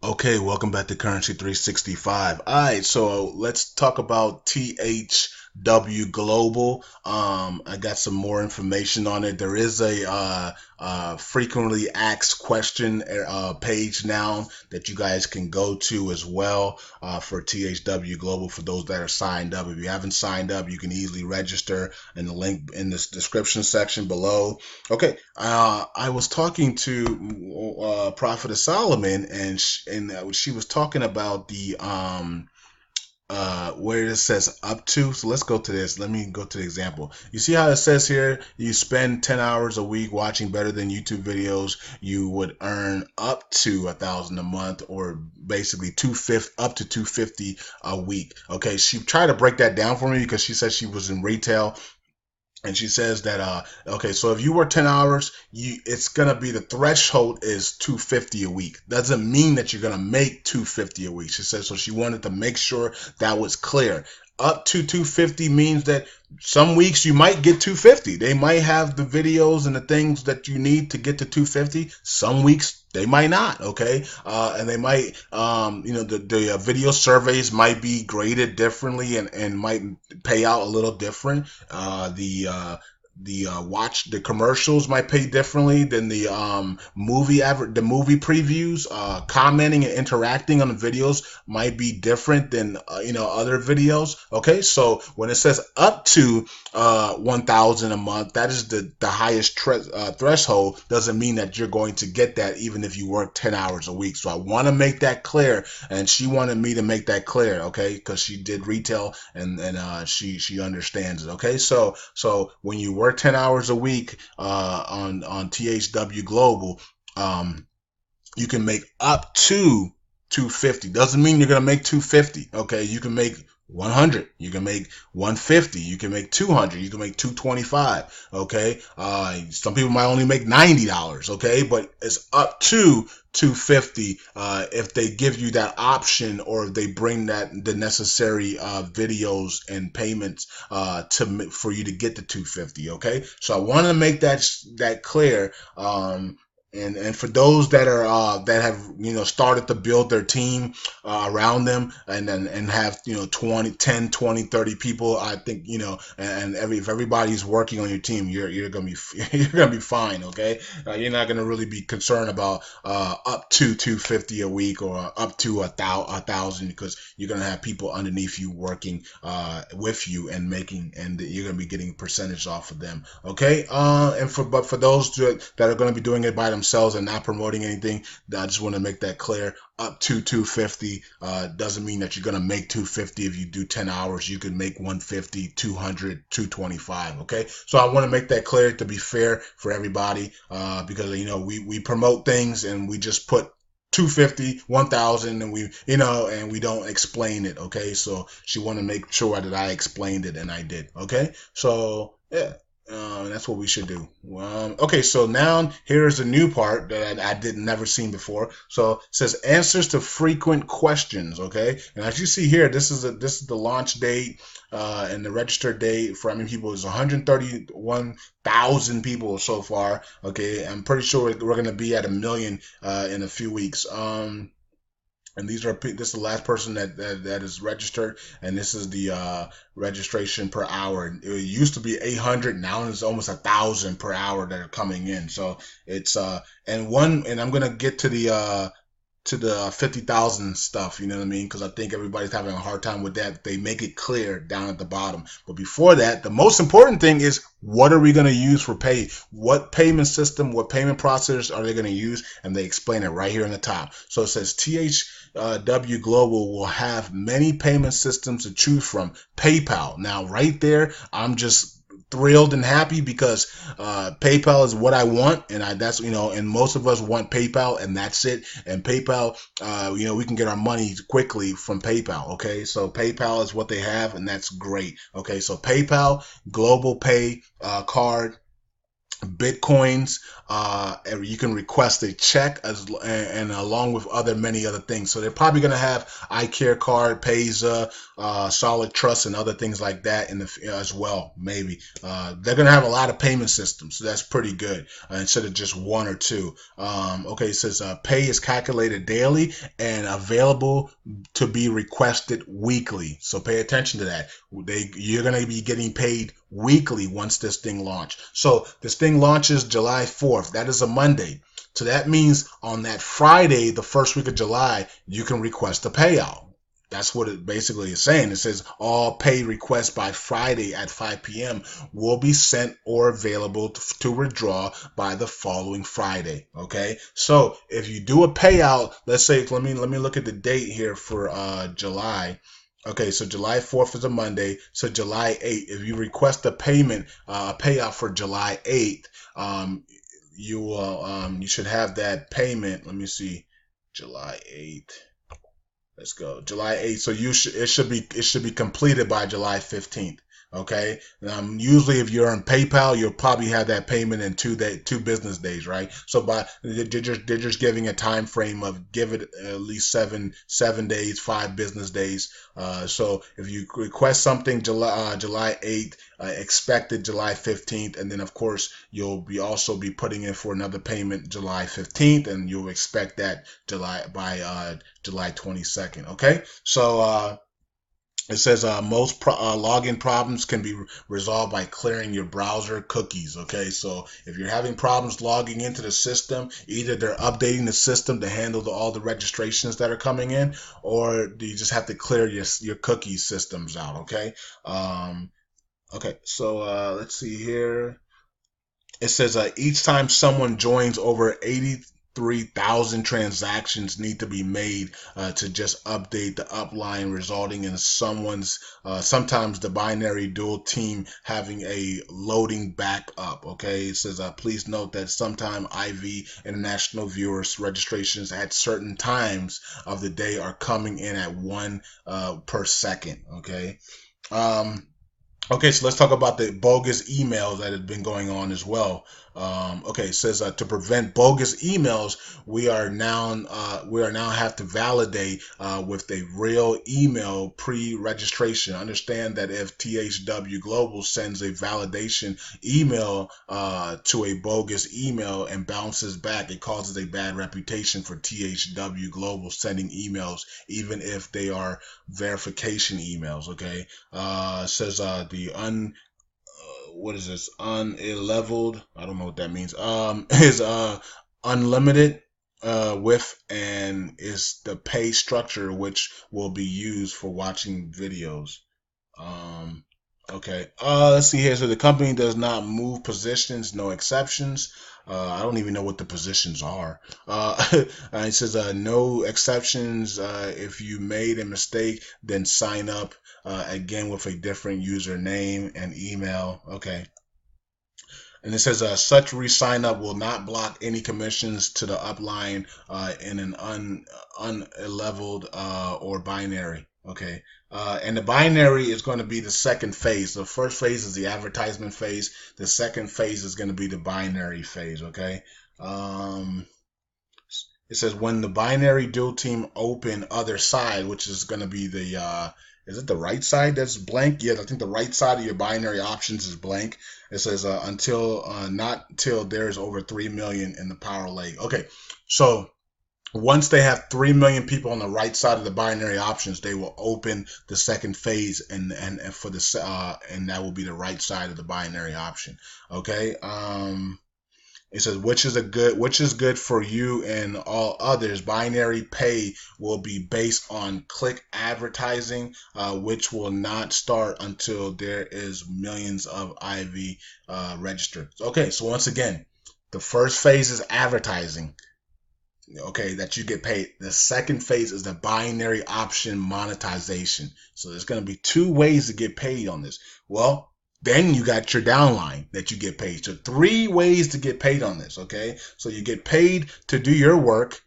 Okay, welcome back to Currency 365. All right, so let's talk about THW Global. I got some more information on it. There is a frequently asked question page now that you guys can go to as well for THW Global for those that are signed up. If you haven't signed up, you can easily register in the link in this description section below. Okay, I was talking to Prophetess Solomon, and she was talking about the where it says up to. So let's go to this. Let me go to the example. You see how it says here, you spend 10 hours a week watching better than YouTube videos, you would earn up to 1,000 a month, or basically 250 up to 250 a week. Okay, she tried to break that down for me because she said she was in retail, and she says that okay, so if you work 10 hours, it's gonna be, the threshold is 250 a week. Doesn't mean that you're gonna make 250 a week. She says, so she wanted to make sure that was clear. Up to 250 means that some weeks you might get 250. They might have the videos and the things that you need to get to 250. Some weeks they might not. Okay, and they might, the video surveys might be graded differently, and might pay out a little different. Watch the commercials might pay differently than the the movie previews. Commenting and interacting on the videos might be different than other videos. Okay, so when it says up to 1,000 a month, that is the highest threshold. Doesn't mean that you're going to get that even if you work 10 hours a week. So I want to make that clear, and she wanted me to make that clear. Okay, because she did retail, and she understands it. Okay, so when you work 10 hours a week on THW Global, you can make up to 250. Doesn't mean you're gonna make 250. Okay, you can make 100, you can make 150, you can make 200, you can make 225. Okay, some people might only make $90. Okay, but it's up to 250 if they give you that option, or if they bring that the necessary videos and payments for you to get the 250. Okay, so I want to make that clear. And for those that are that have started to build their team around them, and have 20 10 20 30 people, I think, and if everybody's working on your team, you're gonna be you're gonna be fine. Okay, you're not gonna really be concerned about up to 250 a week, or up to 1,000, because you're gonna have people underneath you working with you, and you're gonna be getting percentage off of them. Okay, but for those that are gonna be doing it by themselves and not promoting anything, I just want to make that clear. Up to 250 doesn't mean that you're going to make 250 if you do 10 hours. You can make 150, 200, 225. Okay, so I want to make that clear to be fair for everybody, because we promote things and we just put 250, 1,000, and we don't explain it. Okay, so she wanted to make sure that I explained it, and I did. Okay, so yeah. That's what we should do. Okay, so now here is a new part that I did never seen before. So it says answers to frequent questions. Okay, and as you see here, this is the launch date, and the registered date for how many people is 131,000 people so far. Okay, I'm pretty sure we're gonna be at 1 million in a few weeks. And this is the last person that is registered, and this is the registration per hour. It used to be 800, now it's almost 1,000 per hour that are coming in. So it's and I'm gonna get to the 50,000 stuff, you know what I mean? Because I think everybody's having a hard time with that. They make it clear down at the bottom. But before that, the most important thing is, what are we going to use for pay? What payment system, what payment processors are they going to use? And they explain it right here in the top. So it says THW Global will have many payment systems to choose from. PayPal. Now, right there, I'm just thrilled and happy, because PayPal is what I want, and and most of us want PayPal, and that's it. And PayPal, we can get our money quickly from PayPal. Okay, so PayPal is what they have, and that's great. Okay, so PayPal, Global Pay card, Bitcoins. And you can request a check and along with many other things. So they're probably going to have iCare card, Payza, Solid Trust, and other things like that as well. Maybe they're going to have a lot of payment systems, so that's pretty good instead of just one or two. Okay, it says pay is calculated daily and available to be requested weekly. So pay attention to that. You're going to be getting paid weekly once this thing launches. So this thing launches July 4th. That is a Monday. So that means on that Friday, the first week of July, you can request a payout. That's what it basically is saying. It says all pay requests by Friday at 5 p.m. will be sent or available to withdraw by the following Friday. Okay. So if you do a payout, let's say, let me look at the date here for July. Okay, so July 4th is a Monday. So July 8th, if you request a payout for July 8th, you should have that payment. Let me see, July 8th. Let's go, July 8th. So it should be completed by July 15th. Okay. Usually, if you're on PayPal, you'll probably have that payment in 2 business days, right? So they're just giving a time frame of give it at least seven days, 5 business days. So if you request something July 8th, expected July 15th, and then of course you'll also be putting in for another payment July 15th, and you'll expect that by July 22nd. Okay. So it says most login problems can be resolved by clearing your browser cookies. Okay, so if you're having problems logging into the system, either they're updating the system to handle all the registrations that are coming in, or you just have to clear your cookie systems out. Okay. Okay, so let's see here. It says each time someone joins, over 83,000 transactions need to be made to just update the upline, resulting in sometimes the binary dual team having a loading back up. Okay, it says please note that sometime IV international viewers registrations at certain times of the day are coming in at 1 per second. Okay. Okay, so let's talk about the bogus emails that have been going on as well. Okay, it says to prevent bogus emails, we are now have to validate with a real email pre-registration. Understand that if Thw Global sends a validation email to a bogus email and bounces back, it causes a bad reputation for Thw Global sending emails, even if they are verification emails. Okay, it says what is this, unleveled, I don't know what that means, is unlimited with, and is the pay structure which will be used for watching videos. Okay, let's see here. So the company does not move positions, no exceptions. I don't even know what the positions are. It says no exceptions. If you made a mistake, then sign up again with a different username and email. Okay. And it says such re-sign up will not block any commissions to the upline in an unleveled or binary. Okay. And the binary is going to be the second phase. The first phase is the advertisement phase. The second phase is going to be the binary phase. Okay. It says when the binary dual team open other side, which is going to be the is it the right side that's blank? Yeah, I think the right side of your binary options is blank. It says not until there's over 3 million in the power leg. Okay, so once they have 3 million people on the right side of the binary options, they will open the second phase, and for the and that will be the right side of the binary option. Okay. It says which is good for you and all others. Binary pay will be based on click advertising, which will not start until there is millions of IV registered. Okay, so once again, the first phase is advertising. Okay, that you get paid. The second phase is the binary option monetization. So there's going to be 2 ways to get paid on this. Well, then you got your downline that you get paid. So 3 ways to get paid on this. Okay, so you get paid to do your work,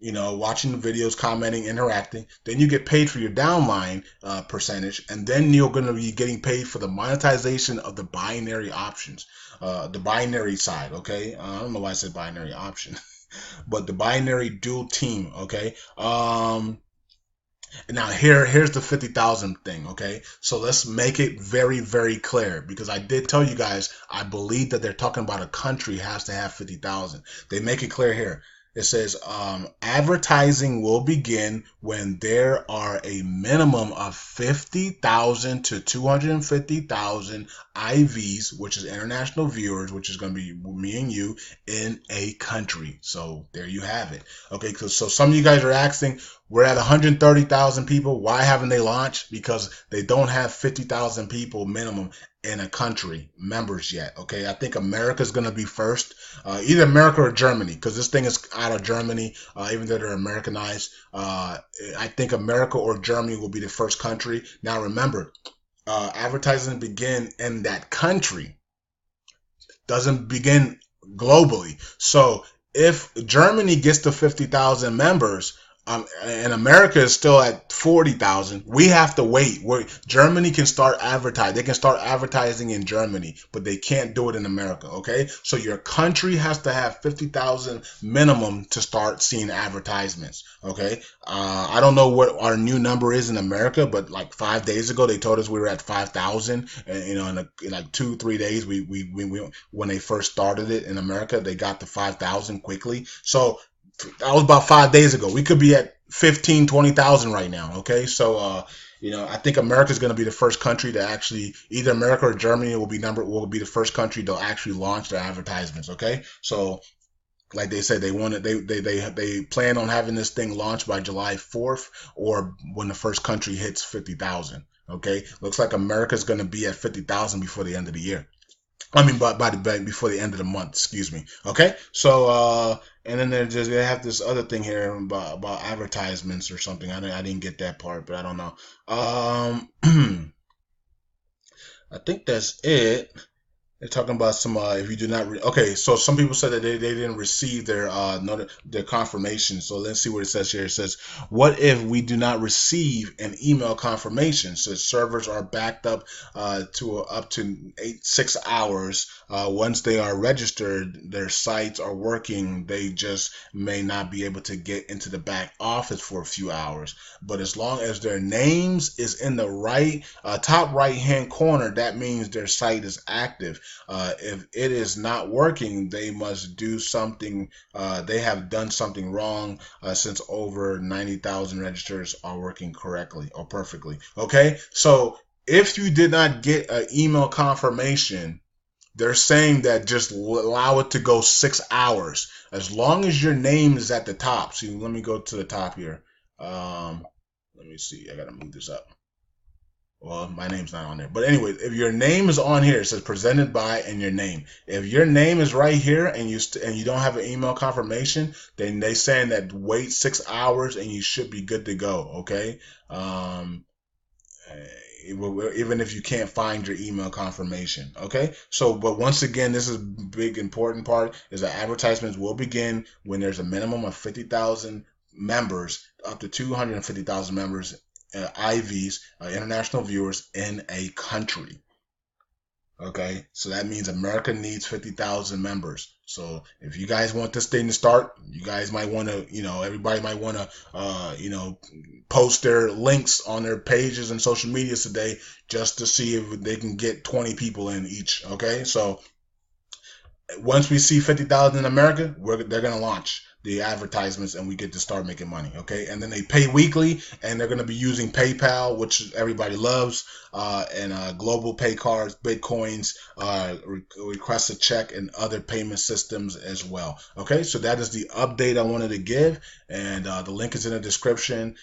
watching the videos, commenting, interacting. Then you get paid for your downline percentage, and then you're going to be getting paid for the monetization of the binary options. the binary side. Okay, I don't know why I said binary option, but the binary dual team. Okay. Now here's the 50,000 thing, okay? So let's make it very, very clear, because I did tell you guys I believe that they're talking about a country has to have 50,000. They make it clear here. It says advertising will begin when there are a minimum of 50,000 to 250,000 IVs, which is international viewers, which is going to be me and you, in a country. So there you have it. Okay, so some of you guys are asking, we're at 130,000 people. Why haven't they launched? Because they don't have 50,000 people minimum in a country members yet. Okay, I think America's going to be first, either America or Germany, because this thing is out of Germany, even though they're Americanized. I think America or Germany will be the first country. Now remember, advertising begin in that country, doesn't begin globally. So if Germany gets to 50,000 members, and America is still at 40,000, we have to wait. Germany can start advertising. They can start advertising in Germany, but they can't do it in America, okay? So your country has to have 50,000 minimum to start seeing advertisements, okay? I don't know what our new number is in America, but like 5 days ago, they told us we were at 5,000. And, you know, in like 2-3 days, we when they first started it in America, they got to 5,000 quickly. So that was about 5 days ago. We could be at 15, 20,000 right now. Okay. So, you know, I think America is going to be the first country to actually, either America or Germany will be the first country to actually launch their advertisements. Okay. So like they said, they plan on having this thing launched by July 4th, or when the first country hits 50,000. Okay. Looks like America's going to be at 50,000 before the end of the year. I mean, before the end of the month, excuse me. Okay, so and then they have this other thing here about advertisements or something. I didn't get that part, but I don't know. I think that's it. They're talking about some if you do not okay, so some people said that they didn't receive their confirmation. So let's see what it says here. It says, what if we do not receive an email confirmation? So servers are backed up to 6 hours. Once they are registered, their sites are working. They just may not be able to get into the back office for a few hours. But as long as their names is in the right top right hand corner, that means their site is active. If it is not working, they must do something. They have done something wrong, since over 90,000 registers are working correctly or perfectly. Okay, so if you did not get an email confirmation, they're saying that just allow it to go 6 hours, as long as your name is at the top. See, let me go to the top here. Let me see. I gotta move this up. Well, my name's not on there. But anyway, if your name is on here, it says presented by and your name. If your name is right here and you don't have an email confirmation, then they saying that wait 6 hours and you should be good to go. Okay. Even if you can't find your email confirmation. Okay. So, but once again, this is a big important part, is that advertisements will begin when there's a minimum of 50,000 members, up to 250,000 members, IVs, international viewers, in a country. Okay, so that means America needs 50,000 members. So if you guys want this thing to start, you guys might want to, everybody might want to, post their links on their pages and social medias today, just to see if they can get 20 people in each. Okay, so once we see 50,000 in America, they're going to launch the advertisements and we get to start making money. Okay, and then they pay weekly, and they're going to be using PayPal, which everybody loves, and global pay cards, Bitcoins, request a check, and other payment systems as well. Okay, so that is the update I wanted to give, and the link is in the description.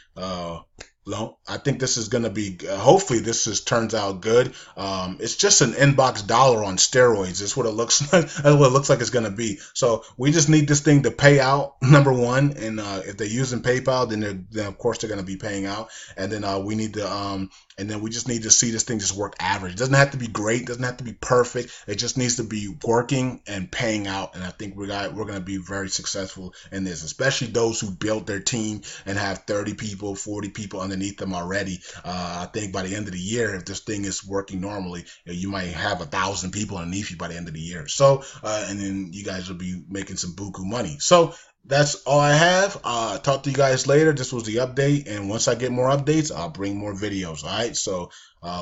I think this is going to be, hopefully this turns out good. It's just an inbox dollar on steroids. That's what it looks like. That's what it looks like it's going to be. So we just need this thing to pay out, number one. And if they're using PayPal, then of course they're going to be paying out. And then we need to and then we just need to see this thing just work average. It doesn't have to be great, doesn't have to be perfect. It just needs to be working and paying out. And I think we're going to be very successful in this, especially those who built their team and have 30 people, 40 people underneath them already. I think by the end of the year, if this thing is working normally, you might have 1,000 people underneath you by the end of the year. So, and then you guys will be making some buku money. So that's all I have. Talk to you guys later. This was the update, and once I get more updates, I'll bring more videos. All right, so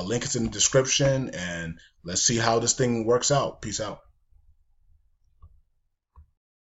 link is in the description, and let's see how this thing works out. Peace out.